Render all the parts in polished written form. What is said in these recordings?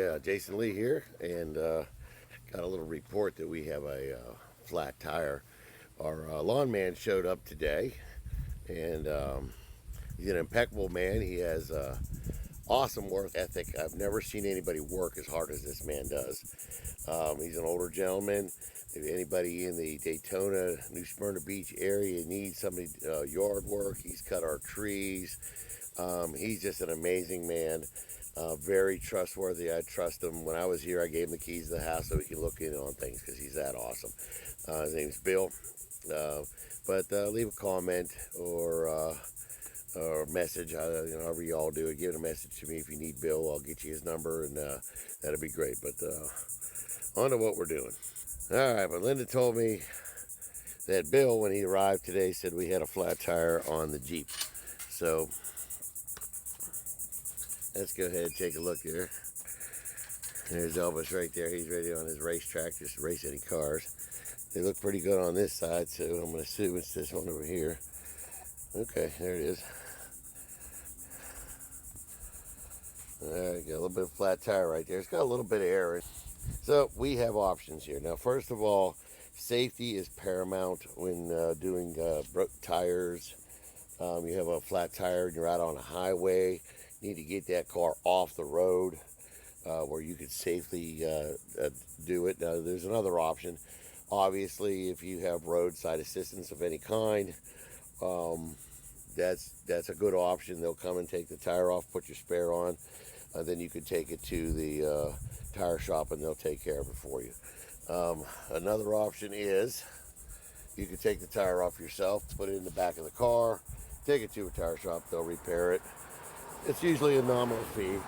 Hi, Jason Lee here, and got a little report that we have a flat tire. Our lawn man showed up today, and he's an impeccable man. He has awesome work ethic. I've never seen anybody work as hard as this man does. He's an older gentleman. If anybody in the Daytona, New Smyrna Beach area needs somebody yard work, he's cut our trees. He's just an amazing man. Very trustworthy. I trust him. When I was here, I gave him the keys to the house so he can look in on things because he's that awesome. His name's Bill. But leave a comment or message, however you all do it. Give a message to me if you need Bill. I'll get you his number, and that'll be great. But on to what we're doing. All right, but Linda told me that Bill, when he arrived today, said we had a flat tire on the Jeep. So let's go ahead and take a look here. There's Elvis right there. He's ready on his racetrack, just to race any cars. They look pretty good on this side, so I'm going to assume it's this one over here. Okay, there it is. All right, got a little bit of flat tire right there. It's got a little bit of air. So we have options here. Now, first of all, safety is paramount when doing tires. You have a flat tire and you're out on a highway. You need to get that car off the road where you could safely do it. Now, there's another option. Obviously, if you have roadside assistance of any kind, that's a good option. They'll come and take the tire off, put your spare on, then you could take it to the tire shop and they'll take care of it for you. Another option is you could take the tire off yourself, put it in the back of the car, take it to a tire shop, they'll repair it. It's usually a nominal fee,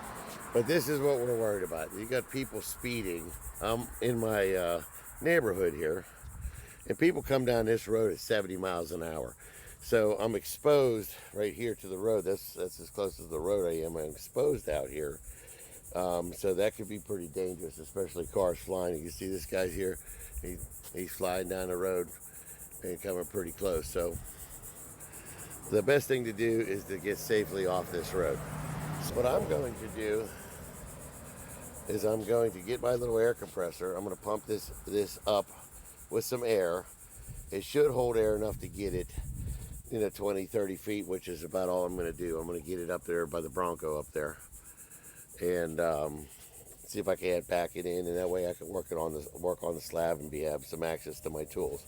but this is what we're worried about. You got people speeding. I'm in my neighborhood here, and people come down this road at 70 miles an hour. So I'm exposed right here to the road. That's as close as the road I am. I'm exposed out here. So that could be pretty dangerous, especially cars flying. You can see this guy's here. He's flying down the road and coming pretty close. So the best thing to do is to get safely off this road. So what I'm going to do is I'm going to get my little air compressor. I'm going to pump this up with some air. It should hold air enough to get it 20, 30 feet, which is about all I'm going to do. I'm going to get it up there by the Bronco up there and see if I can't back it in, and that way I can work on the slab and have some access to my tools.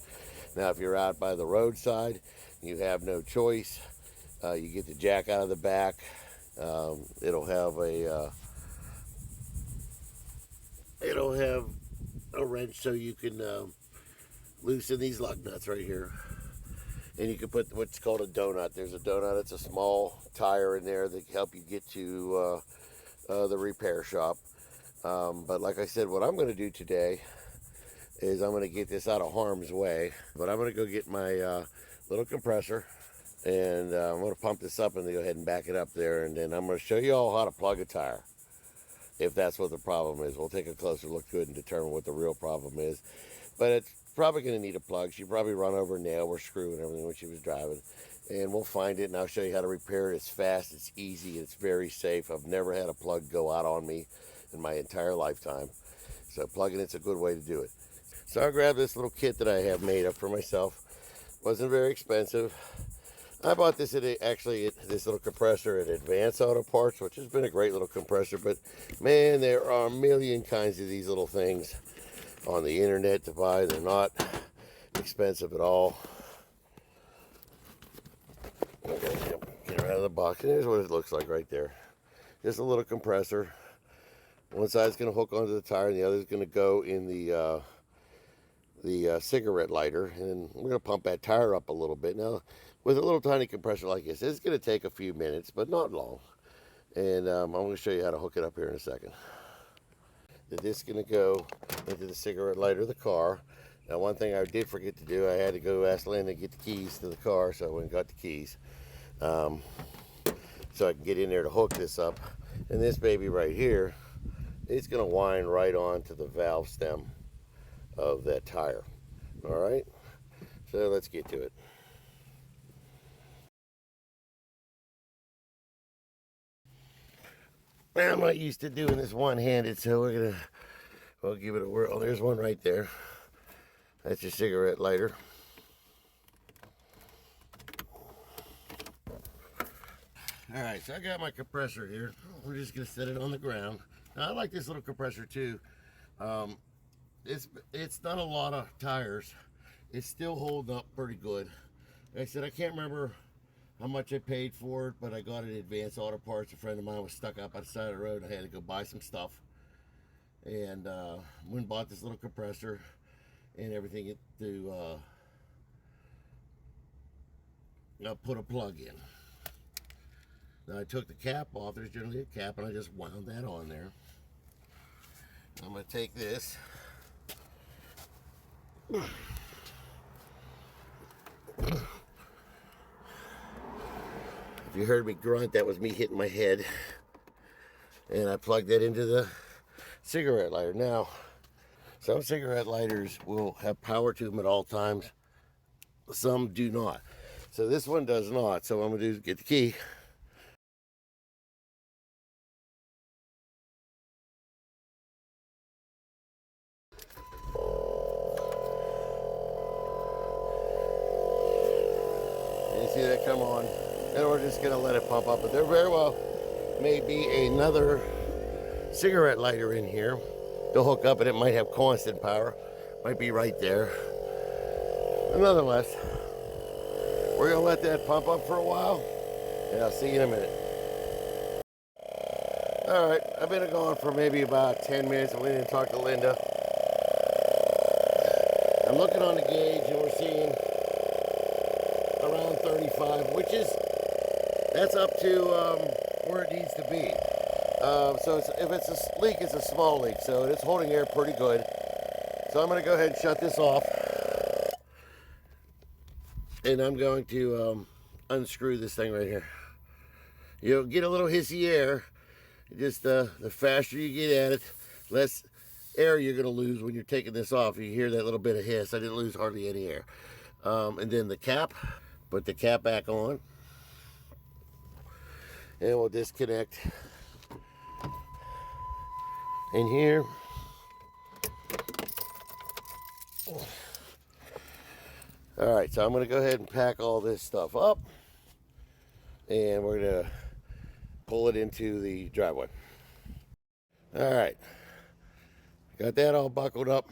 Now, if you're out by the roadside, you have no choice. You get the jack out of the back. It'll have a wrench so you can loosen these lug nuts right here. And you can put what's called a donut. There's a donut. It's a small tire in there that can help you get to the repair shop. But like I said, what I'm going to do today is I'm going to get this out of harm's way. But I'm going to go get my little compressor, and I'm going to pump this up and go ahead and back it up there. And then I'm going to show you all how to plug a tire, if that's what the problem is. We'll take a closer look to it and determine what the real problem is. But it's probably going to need a plug. She probably run over a nail or screw and everything when she was driving. And we'll find it, and I'll show you how to repair it. It's fast, it's easy, it's very safe. I've never had a plug go out on me in my entire lifetime. So plugging it's a good way to do it. So I grabbed this little kit that I have made up for myself. Wasn't very expensive. I bought this this little compressor at Advanced Auto Parts, which has been a great little compressor. But man, there are a million kinds of these little things on the internet to buy. They're not expensive at all. Okay, get it out of the box. And here's what it looks like right there. Just a little compressor. One side's going to hook onto the tire, and the other's going to go in the cigarette lighter. And we're going to pump that tire up a little bit. Now, with a little tiny compressor like this, it's going to take a few minutes, but not long. And I'm going to show you how to hook it up here in a second. This is going to go into the cigarette lighter of the car. Now, one thing I did forget to do, I had to go ask Lynn to get the keys to the car, so I went and got the keys. So I can get in there to hook this up. And this baby right here, it's going to wind right onto the valve stem of that tire. All right, so let's get to it. I'm not used to doing this one-handed, so we'll give it a whirl. There's one right there. That's your cigarette lighter. All right, so I got my compressor here. We're just gonna set it on the ground. Now, I like this little compressor too. It's done a lot of tires. It's still holding up pretty good. Like I said, I can't remember how much I paid for it, but I got it at Advanced Auto Parts. A friend of mine was stuck up on the side of the road. I had to go buy some stuff, and went and bought this little compressor and everything to put a plug in. Now I took the cap off. There's generally a cap, and I just wound that on there. I'm going to take this. If you heard me grunt, that was me hitting my head. And I plugged that into the cigarette lighter. Now, some cigarette lighters will have power to them at all times. Some do not. So this one does not. So what I'm going to do is get the key. You see that come on? And we're just going to let it pump up. But there very well may be another cigarette lighter in here to hook up, and it might have constant power. Might be right there. But nonetheless, we're going to let that pump up for a while, and I'll see you in a minute. All right, I've been gone for maybe about 10 minutes. I went in and talked to Linda. I'm looking on the gauge, and we're seeing around 35, which is, that's up to where it needs to be. So if it's a leak, it's a small leak, so it's holding air pretty good. So I'm going to go ahead and shut this off, and I'm going to unscrew this thing right here. You'll get a little hissy air. Just the faster you get at it, less air you're going to lose when you're taking this off. You hear that little bit of hiss. I didn't lose hardly any air. And then the cap, put the cap back on, and we'll disconnect in here. All right, so I'm going to go ahead and pack all this stuff up, and we're going to pull it into the driveway. All right, got that all buckled up.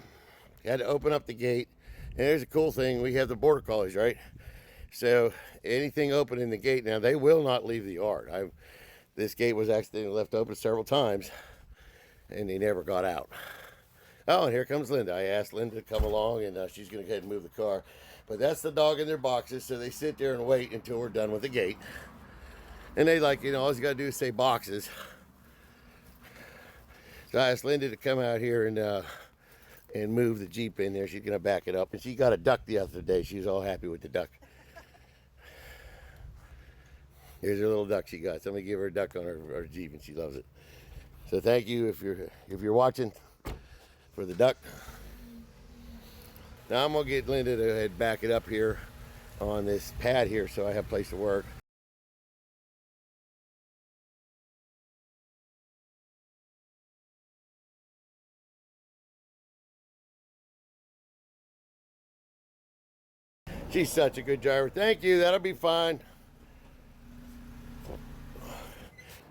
Had to open up the gate. And there's a cool thing, we have the border collies, right? So anything open in the gate now, they will not leave the yard. This gate was accidentally left open several times, and they never got out. Oh, and here comes Linda. I asked Linda to come along, and she's going to go ahead and move the car. But that's the dog in their boxes, so they sit there and wait until we're done with the gate. And they like, you know, all you got to do is say boxes. So I asked Linda to come out here and move the Jeep in there. She's going to back it up. And she got a duck the other day. She was all happy with the duck. Here's her little duck she got. Somebody gave her a duck on her Jeep, and she loves it. So thank you if you're watching for the duck. Now I'm going to get Linda to head back it up here on this pad here so I have a place to work. She's such a good driver. Thank you. That'll be fine.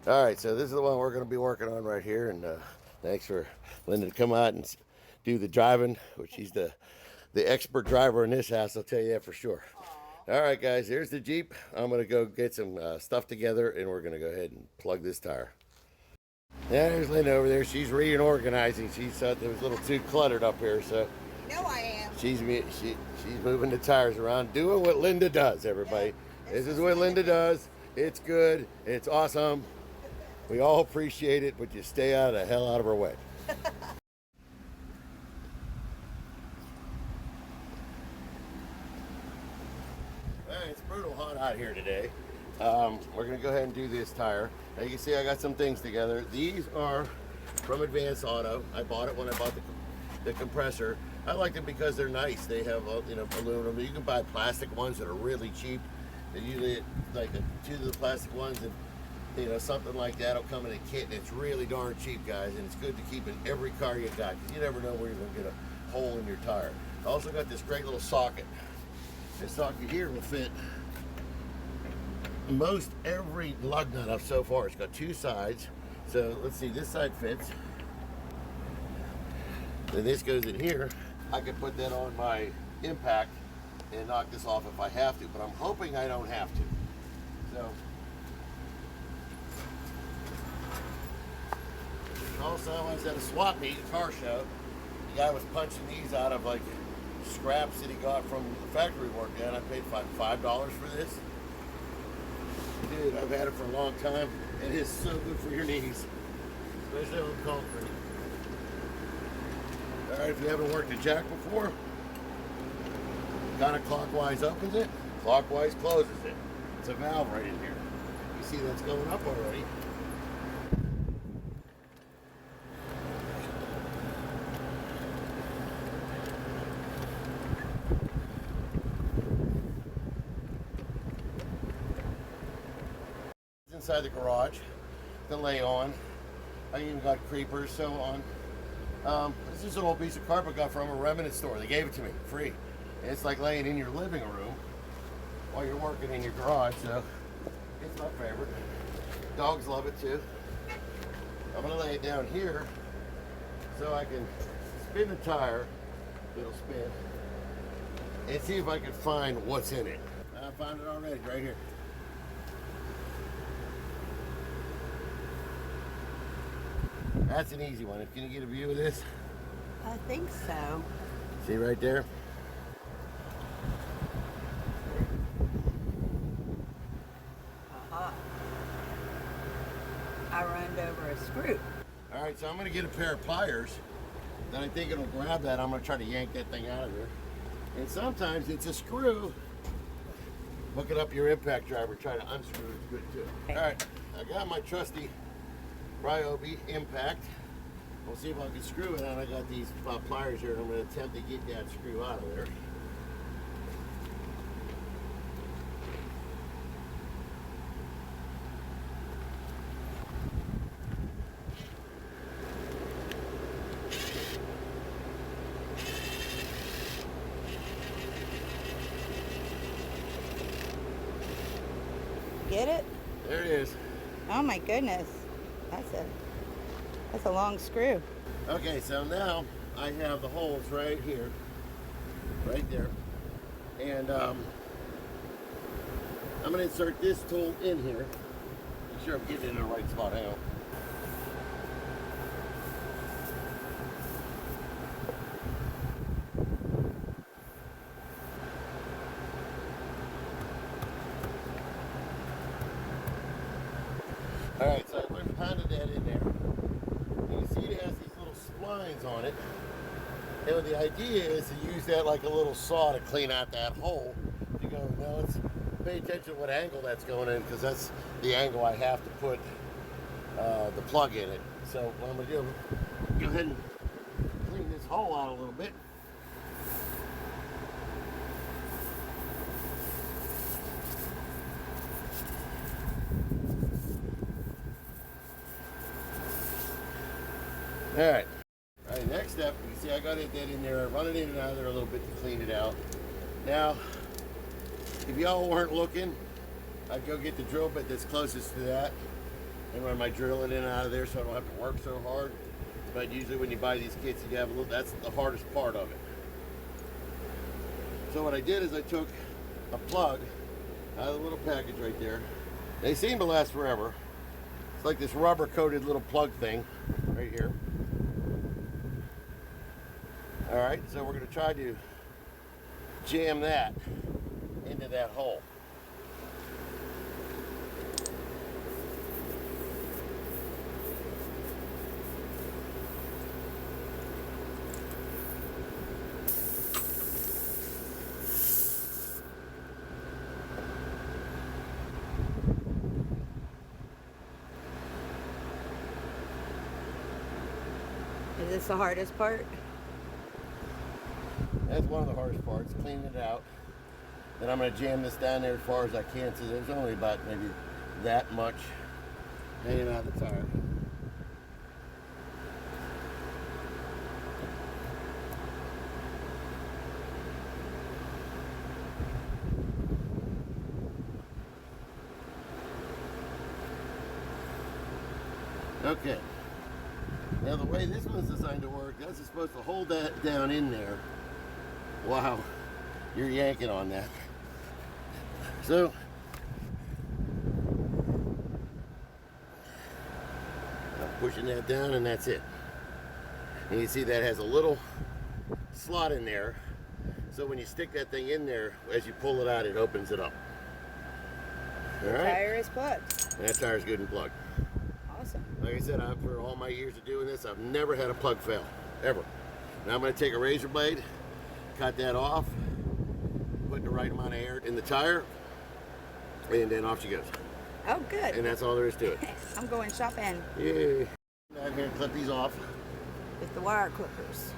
All right, so this is the one we're going to be working on right here. And thanks for Linda to come out and do the driving, which she's the expert driver in this house. I'll tell you that for sure. Aww. All right, guys, here's the Jeep. I'm going to go get some stuff together, and we're going to go ahead and plug this tire. Yeah, there's Linda over there. She's reorganizing. She thought it was a little too cluttered up here, so. No, I am. She's moving the tires around, doing what Linda does, everybody. Yeah, this is what Linda does. It's good. It's awesome. We all appreciate it, but you stay out of the hell out of her way. It's brutal hot out here today. We're going to go ahead and do this tire. Now you can see I got some things together. These are from Advanced Auto. I bought it when I bought the compressor. I like them because they're nice. They have aluminum. You can buy plastic ones that are really cheap. They're usually like two of the plastic ones, and You know, something like that'll come in a kit, and it's really darn cheap, guys, and it's good to keep in every car you got, because you never know where you're going to get a hole in your tire. I also got this great little socket. This socket here will fit most every lug nut up so far. It's got two sides. So let's see, this side fits. Then this goes in here. I can put that on my impact and knock this off if I have to, but I'm hoping I don't have to. So, also I was at a swap meet, a car show. The guy was punching these out of like scraps that he got from the factory work at. I paid $5 for this. Dude, I've had it for a long time. It is so good for your knees, especially on concrete. All right, if you haven't worked a jack before, counterclockwise opens it, clockwise closes it. It's a valve right in here. You see that's going up already. Inside the garage to lay on. I even got creepers, so on. This is an old piece of carpet I got from a remnant store. They gave it to me free. And it's like laying in your living room while you're working in your garage, so it's my favorite. Dogs love it too. I'm gonna lay it down here so I can spin the tire. It'll spin. And see if I can find what's in it. I found it already, right here. That's an easy one. Can you get a view of this? I think so. See right there? I runned over a screw. All right, so I'm gonna get a pair of pliers. Then I think it'll grab that. I'm gonna try to yank that thing out of there. And sometimes it's a screw. Hook it up your impact driver. Try to unscrew it. It's good too. All right, I got my trusty Ryobi impact. We'll see if I can screw it, and I got these pliers here, and I'm going to attempt to get that screw out of there. Get it? There it is. Oh my goodness. That's a long screw. Okay, so now I have the holes right here, right there, and I'm going to insert this tool in here. Make sure I'm getting it in the right spot. Hang on. All right, so I pounded that in there. You can see it has these little splines on it. And the idea is to use that like a little saw to clean out that hole. To go, now let's pay attention to what angle that's going in, because that's the angle I have to put the plug in it. So what I'm going to do, go ahead and clean this hole out a little bit. All right. All right, next step, you see I got it in there. I run it in and out of there a little bit to clean it out. Now, if y'all weren't looking, I'd go get the drill bit that's closest to that and run my drill in and out of there so I don't have to work so hard. But usually when you buy these kits, you have a little, that's the hardest part of it. So what I did is I took a plug out of the little package right there. They seem to last forever. It's like this rubber coated little plug thing right here. All right, so we're going to try to jam that into that hole. Is this the hardest part? That's one of the hardest parts, cleaning it out. Then I'm going to jam this down there as far as I can, so there's only about maybe that much hanging out the tire. Okay. Now the way this one's designed to work, that's supposed to hold that down in there. Wow, you're yanking on that. So, I'm pushing that down and that's it. And you see that has a little slot in there. So when you stick that thing in there, as you pull it out, it opens it up. All right? Tire is plugged. And that tire's good and plugged. Awesome. Like I said, for all my years of doing this, I've never had a plug fail, ever. Now I'm going to take a razor blade, cut that off, put the right amount of air in the tire, and then off she goes. Oh, good. And that's all there is to it. I'm going shopping Yay. Now I'm going to clip these off. with the wire clippers.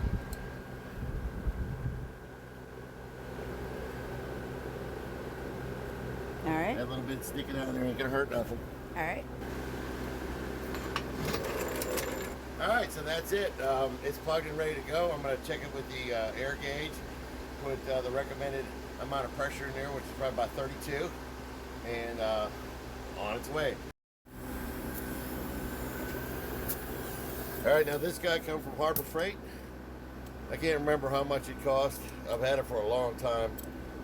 All right. That little bit sticking out there ain't going to hurt nothing. All right. Alright, so that's it. It's plugged and ready to go. I'm going to check it with the air gauge, put the recommended amount of pressure in there, which is probably about 32, and on its way. Alright, now this guy comes from Harbor Freight. I can't remember how much it cost. I've had it for a long time.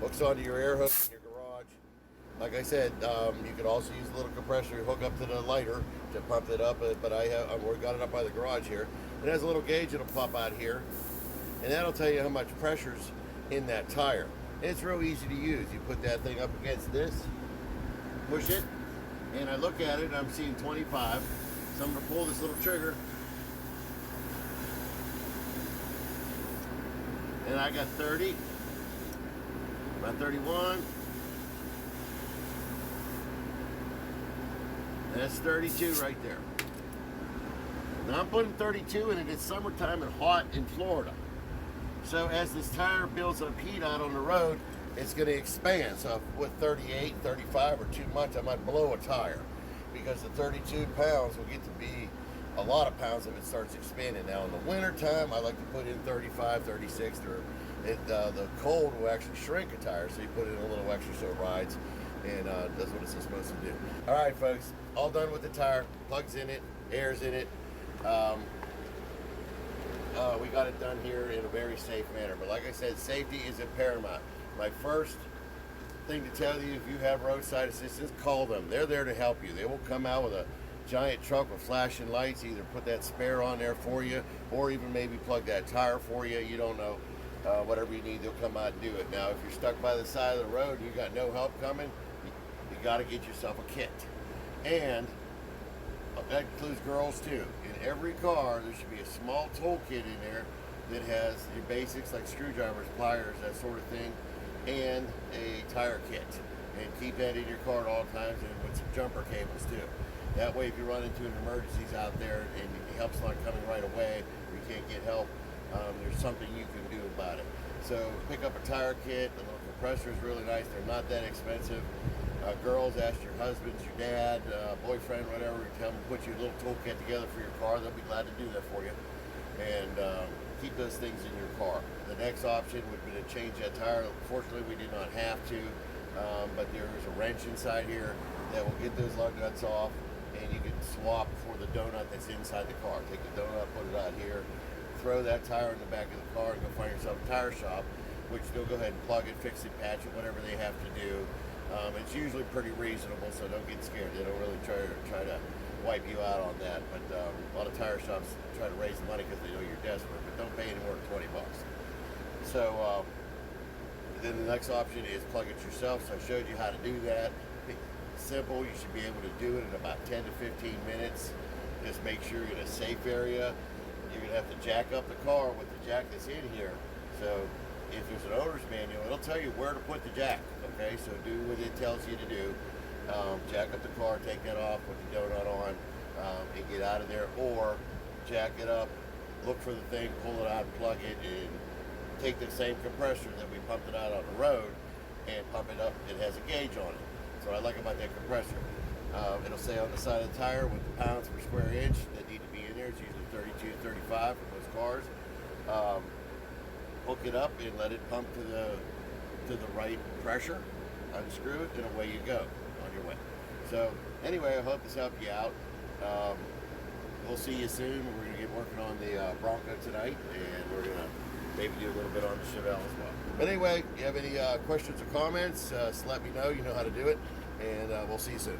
Hooks onto your air hook in your garage. Like I said, you could also use a little compressor, hook up to the lighter to pump it up, but I've got it up by the garage here. It has a little gauge that'll pop out here, and that'll tell you how much pressure's in that tire. And it's real easy to use. You put that thing up against this, push it, and I look at it and I'm seeing 25. So I'm going to pull this little trigger, and I got 30, about 31. That's 32 right there. Now I'm putting 32 in it. It's summertime and hot in Florida. So as this tire builds up heat out on the road, it's going to expand. So with 38, 35 or too much, I might blow a tire, because the 32 pounds will get to be a lot of pounds if it starts expanding. Now in the winter time, I like to put in 35, 36. The cold will actually shrink a tire, so you put in a little extra so it rides and does what it's supposed to do. All right, folks, all done with the tire. Plugs in it, air's in it. We got it done here in a very safe manner. But like I said, safety is paramount. My first thing to tell you, if you have roadside assistance, call them. They're there to help you. They will come out with a giant truck with flashing lights, either put that spare on there for you, or even maybe plug that tire for you. You don't know. Whatever you need, they'll come out and do it. Now, if you're stuck by the side of the road and you got no help coming, you got to get yourself a kit. And that includes girls too. In every car, there should be a small toolkit in there that has your basics like screwdrivers, pliers, that sort of thing, and a tire kit. And keep that in your car at all times, and with some jumper cables too. That way, if you run into an emergencies out there and help's not coming right away, or you can't get help, there's something you can do about it. So pick up a tire kit. The little compressor is really nice. They're not that expensive. Girls, ask your husbands, your dad, boyfriend, whatever, tell them to put you a little toolkit together for your car. They'll be glad to do that for you. And keep those things in your car. The next option would be to change that tire. Fortunately, we did not have to, but there is a wrench inside here that will get those lug nuts off, and you can swap for the donut that's inside the car. Take the donut, put it out here, throw that tire in the back of the car, and go find yourself a tire shop, which they'll go ahead and plug it, fix it, patch it, whatever they have to do. It's usually pretty reasonable, so don't get scared. They don't really try to wipe you out on that. But a lot of tire shops try to raise the money because they know you're desperate, but don't pay any more than 20 bucks. So then the next option is plug it yourself. So I showed you how to do that. Simple. You should be able to do it in about 10 to 15 minutes. Just make sure you're in a safe area. You're going to have to jack up the car with the jack that's in here. So if there's an owner's manual, it'll tell you where to put the jack. Okay, so do what it tells you to do. Jack up the car, take that off, put the donut on, and get out of there. Or jack it up, look for the thing, pull it out, plug it, and take the same compressor that we pumped it out on the road and pump it up. It has a gauge on it. So what I like about that compressor. It'll say on the side of the tire with the pounds per square inch that need to be in there. It's usually 32 to 35 for most cars. Hook it up and let it pump to the right pressure. Unscrew it, and away you go on your way. So anyway, I hope this helped you out. We'll see you soon. We're going to get working on the Bronco tonight, and we're going to maybe do a little bit on the Chevelle as well. But anyway, if you have any questions or comments, just let me know. You know how to do it, and we'll see you soon.